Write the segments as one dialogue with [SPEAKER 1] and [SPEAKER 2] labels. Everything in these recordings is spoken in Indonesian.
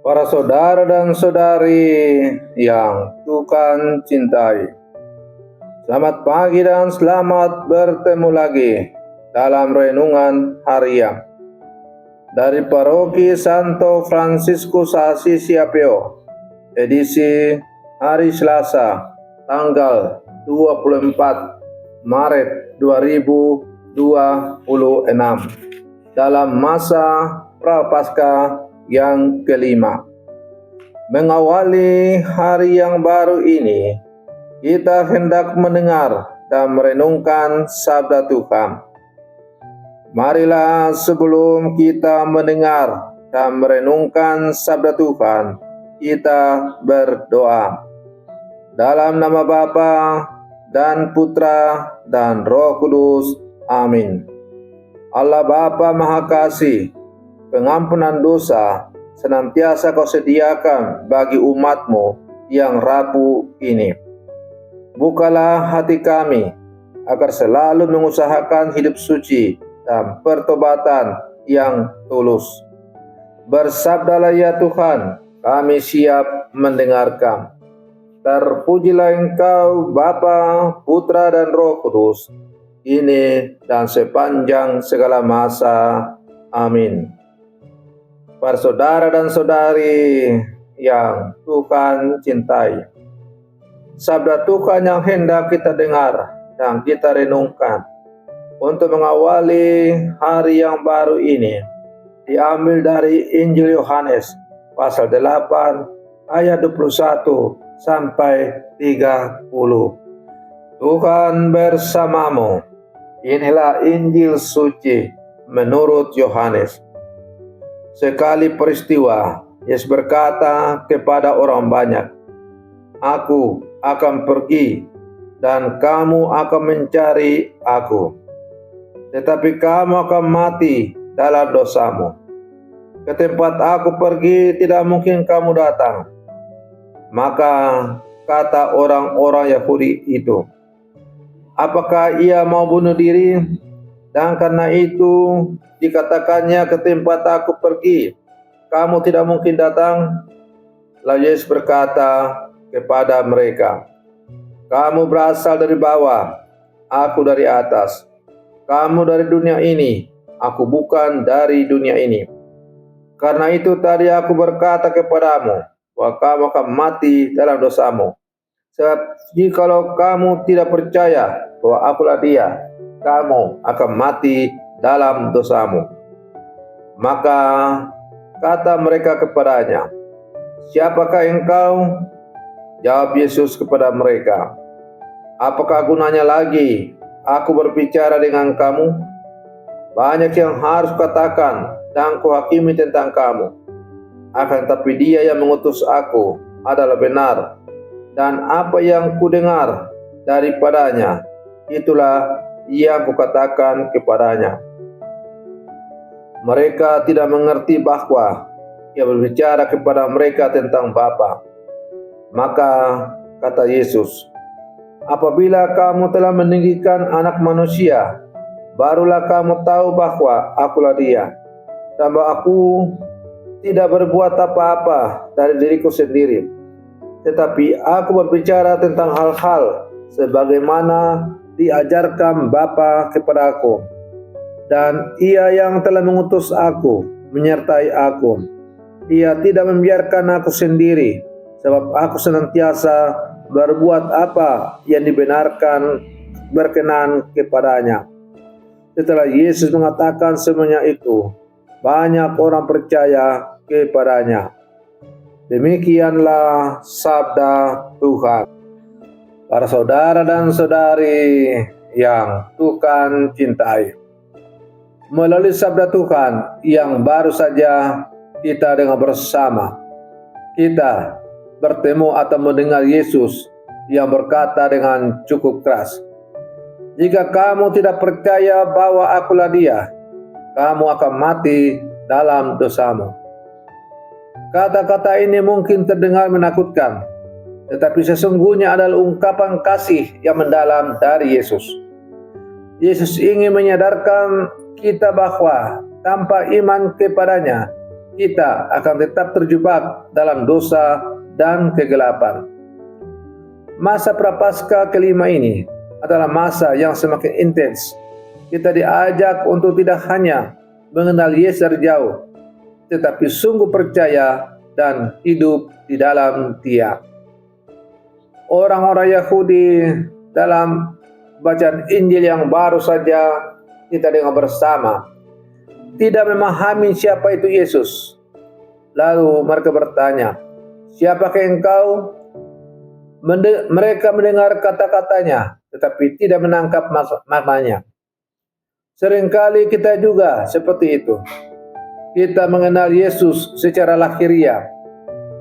[SPEAKER 1] Para saudara dan saudari yang Tuhan cintai, selamat pagi dan selamat bertemu lagi dalam renungan harian dari Paroki Santo Fransiskus Assisi Apio, edisi hari Selasa, tanggal 24 Maret 2026, dalam masa Prapaskah yang kelima. Mengawali hari yang baru ini, kita hendak mendengar dan merenungkan sabda Tuhan. Marilah sebelum kita mendengar dan merenungkan sabda Tuhan, kita berdoa. Dalam nama Bapa dan Putra dan Roh Kudus. Amin. Allah Bapa Maha Kasih, pengampunan dosa senantiasa Kau sediakan bagi umat-Mu yang rapuh ini. Bukalah hati kami agar selalu mengusahakan hidup suci dan pertobatan yang tulus. Bersabdalah ya Tuhan, kami siap mendengarkan. Terpujilah Engkau Bapa, Putra dan Roh Kudus, ini dan sepanjang segala masa. Amin. Para saudara dan saudari yang Tuhan cintai, sabda Tuhan yang hendak kita dengar dan kita renungkan untuk mengawali hari yang baru ini diambil dari Injil Yohanes pasal 8 ayat 21 sampai 30. Tuhan bersamamu. Inilah Injil suci menurut Yohanes. Sekali peristiwa, Yesus berkata kepada orang banyak, "Aku akan pergi dan kamu akan mencari Aku. Tetapi kamu akan mati dalam dosamu. Ke tempat Aku pergi tidak mungkin kamu datang." Maka kata orang-orang Yahudi itu, "Apakah ia mau bunuh diri? Dan karena itu dikatakannya, ke tempat Aku pergi, kamu tidak mungkin datang." Lalu Yesus berkata kepada mereka, "Kamu berasal dari bawah, Aku dari atas. Kamu dari dunia ini, Aku bukan dari dunia ini. Karena itu tadi Aku berkata kepadamu bahwa kamu akan mati dalam dosamu. Sebab jikalau kamu tidak percaya bahwa Akulah Dia, kamu akan mati dalam dosamu." Maka kata mereka kepadanya, "Siapakah engkau?" Jawab Yesus kepada mereka, "Apakah gunanya lagi Aku berbicara dengan kamu? Banyak yang harus katakan dan kuhakimi tentang kamu. Akan tetapi Dia yang mengutus Aku adalah benar, dan apa yang kudengar daripadanya, itulah yang kukatakan kepadanya." Mereka tidak mengerti bahwa Ia berbicara kepada mereka tentang Bapa. Maka kata Yesus, "Apabila kamu telah meninggikan Anak Manusia, barulah kamu tahu bahwa Akulah Dia, dan bahwa Aku tidak berbuat apa-apa dari diriku sendiri, tetapi Aku berbicara tentang hal-hal sebagaimana diajarkan Bapa kepada Aku. Dan Ia yang telah mengutus Aku menyertai Aku. Ia tidak membiarkan Aku sendiri, sebab Aku senantiasa berbuat apa yang dibenarkan berkenan kepadanya." Setelah Yesus mengatakan semuanya itu, banyak orang percaya kepadanya. Demikianlah sabda Tuhan. Para saudara dan saudari yang Tuhan cintai, melalui sabda Tuhan yang baru saja kita dengar bersama, kita bertemu atau mendengar Yesus yang berkata dengan cukup keras, "Jika kamu tidak percaya bahwa Akulah Dia, kamu akan mati dalam dosamu." Kata-kata ini mungkin terdengar menakutkan, tetapi sesungguhnya adalah ungkapan kasih yang mendalam dari Yesus. Yesus ingin menyadarkan kita bahwa tanpa iman kepadanya, kita akan tetap terjebak dalam dosa dan kegelapan. Masa Prapaskah kelima ini adalah masa yang semakin intens. Kita diajak untuk tidak hanya mengenal Yesus dari jauh, tetapi sungguh percaya dan hidup di dalam Dia. Orang-orang Yahudi dalam bacaan Injil yang baru saja kita dengar bersama tidak memahami siapa itu Yesus. Lalu mereka bertanya, "Siapakah engkau?" Mereka mendengar kata-katanya, tetapi tidak menangkap maknanya. Seringkali kita juga seperti itu. Kita mengenal Yesus secara lahiriah.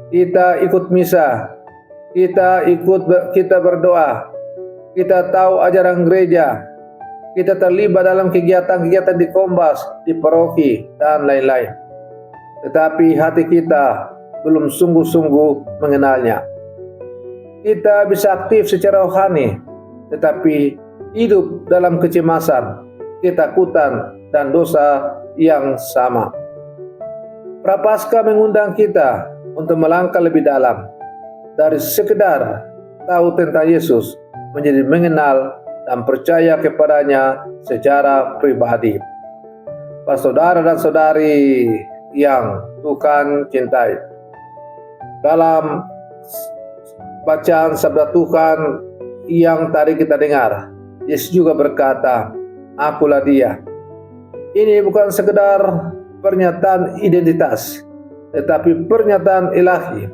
[SPEAKER 1] Kita ikut misa, kita berdoa, kita tahu ajaran gereja, kita terlibat dalam kegiatan-kegiatan di Kombas, di paroki, dan lain-lain. Tetapi hati kita belum sungguh-sungguh mengenalnya. Kita bisa aktif secara rohani, tetapi hidup dalam kecemasan, ketakutan, dan dosa yang sama. Prapaskah mengundang kita untuk melangkah lebih dalam dari sekedar tahu tentang Yesus menjadi mengenal dan percaya kepadanya secara pribadi. Para saudara dan saudari yang Tuhan cintai, dalam bacaan sabda Tuhan yang tadi kita dengar, Yesus juga berkata, "Akulah Dia." Ini bukan sekedar pernyataan identitas, tetapi pernyataan ilahi.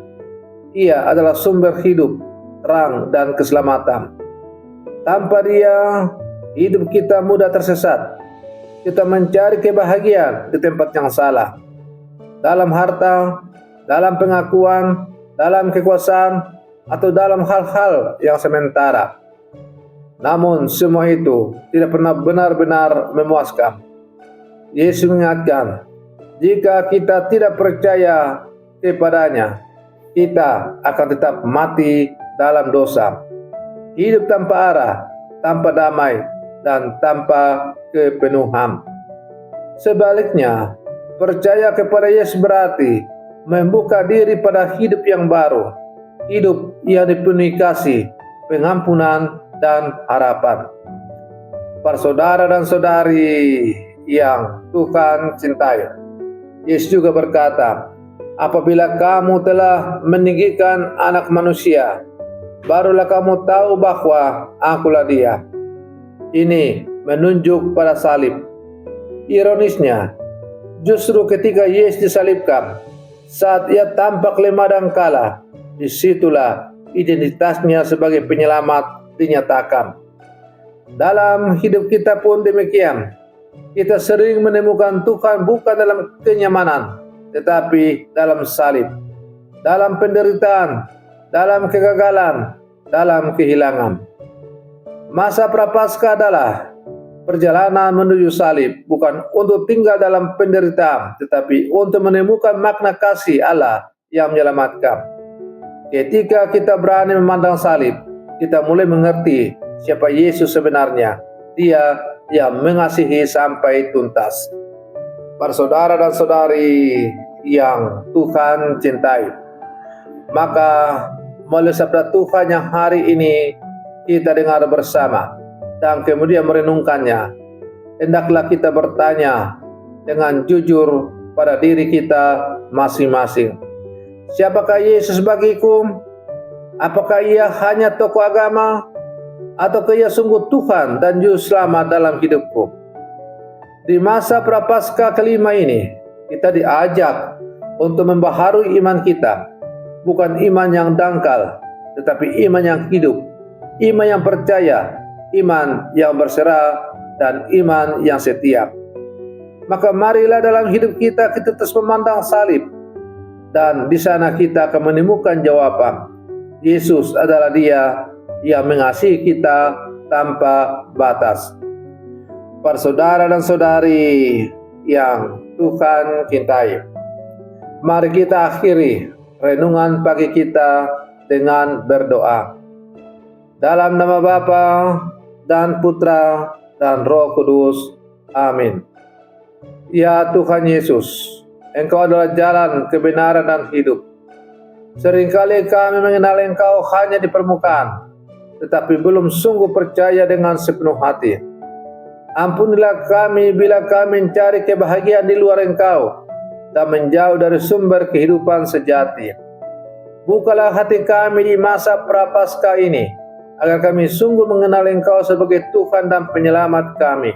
[SPEAKER 1] Ia adalah sumber hidup, terang, dan keselamatan. Tanpa Dia, hidup kita mudah tersesat. Kita mencari kebahagiaan di tempat yang salah, dalam harta, dalam pengakuan, dalam kekuasaan, atau dalam hal-hal yang sementara. Namun semua itu tidak pernah benar-benar memuaskan. Yesus mengingatkan, jika kita tidak percaya kepadanya, kita akan tetap mati dalam dosa, hidup tanpa arah, tanpa damai, dan tanpa kepenuhan. Sebaliknya, percaya kepada Yesus berarti membuka diri pada hidup yang baru, hidup yang dipenuhi kasih, pengampunan, dan harapan. Para saudara dan saudari yang Tuhan cintai, Yesus juga berkata, "Apabila kamu telah meninggikan Anak Manusia, barulah kamu tahu bahwa Akulah Dia." Ini menunjuk pada salib. Ironisnya, justru ketika Yesus disalibkan, saat Ia tampak lemah dan kalah, disitulah identitasnya sebagai penyelamat dinyatakan. Dalam hidup kita pun demikian. Kita sering menemukan Tuhan bukan dalam kenyamanan, tetapi dalam salib, dalam penderitaan, dalam kegagalan, dalam kehilangan. Masa Prapaskah adalah perjalanan menuju salib, bukan untuk tinggal dalam penderitaan, tetapi untuk menemukan makna kasih Allah yang menyelamatkan. Ketika kita berani memandang salib, kita mulai mengerti siapa Yesus sebenarnya. Dia yang mengasihi sampai tuntas. Para saudara dan saudari yang Tuhan cintai, maka melalui sabda Tuhan yang hari ini kita dengar bersama dan kemudian merenungkannya, hendaklah kita bertanya dengan jujur pada diri kita masing-masing. Siapakah Yesus bagiku? Apakah Ia hanya tokoh agama? Ataukah Ia sungguh Tuhan dan Juru Selamat dalam hidupku? Di masa Prapaskah kelima ini, kita diajak untuk membaharui iman kita. Bukan iman yang dangkal, tetapi iman yang hidup, iman yang percaya, iman yang berserah, dan iman yang setia. Maka marilah dalam hidup kita terus memandang salib, dan di sana kita akan menemukan jawaban. Yesus adalah Dia yang mengasihi kita tanpa batas. Para saudara dan saudari yang Tuhan cintai, mari kita akhiri renungan pagi kita dengan berdoa. Dalam nama Bapa dan Putra dan Roh Kudus. Amin. Ya Tuhan Yesus, Engkau adalah jalan, kebenaran, dan hidup. Seringkali kami mengenal Engkau hanya di permukaan, tetapi belum sungguh percaya dengan sepenuh hati. Ampunilah kami bila kami mencari kebahagiaan di luar Engkau dan menjauh dari sumber kehidupan sejati. Bukalah hati kami di masa prapaskah ini, agar kami sungguh mengenal Engkau sebagai Tuhan dan Penyelamat kami.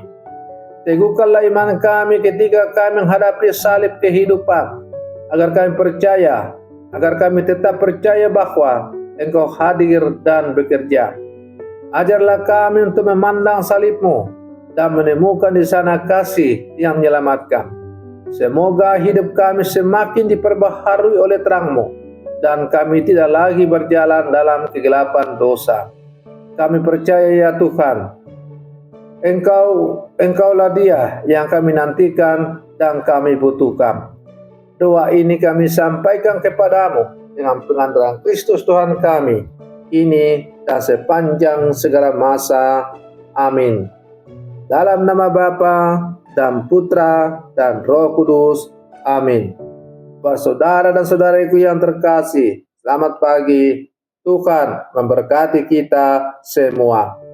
[SPEAKER 1] Teguhkanlah iman kami ketika kami menghadapi salib kehidupan, agar kami percaya, agar kami tetap percaya bahwa Engkau hadir dan bekerja. Ajarlah kami untuk memandang salib-Mu dan menemukan di sana kasih yang menyelamatkan. Semoga hidup kami semakin diperbaharui oleh terang-Mu, dan kami tidak lagi berjalan dalam kegelapan dosa. Kami percaya ya Tuhan, Engkaulah Dia yang kami nantikan dan kami butuhkan. Doa ini kami sampaikan kepadamu dengan pengantaran Kristus Tuhan kami, ini dan sepanjang segala masa. Amin. Dalam nama Bapa dan Putra dan Roh Kudus. Amin. Buat saudara dan saudariku yang terkasih, selamat pagi. Tuhan memberkati kita semua.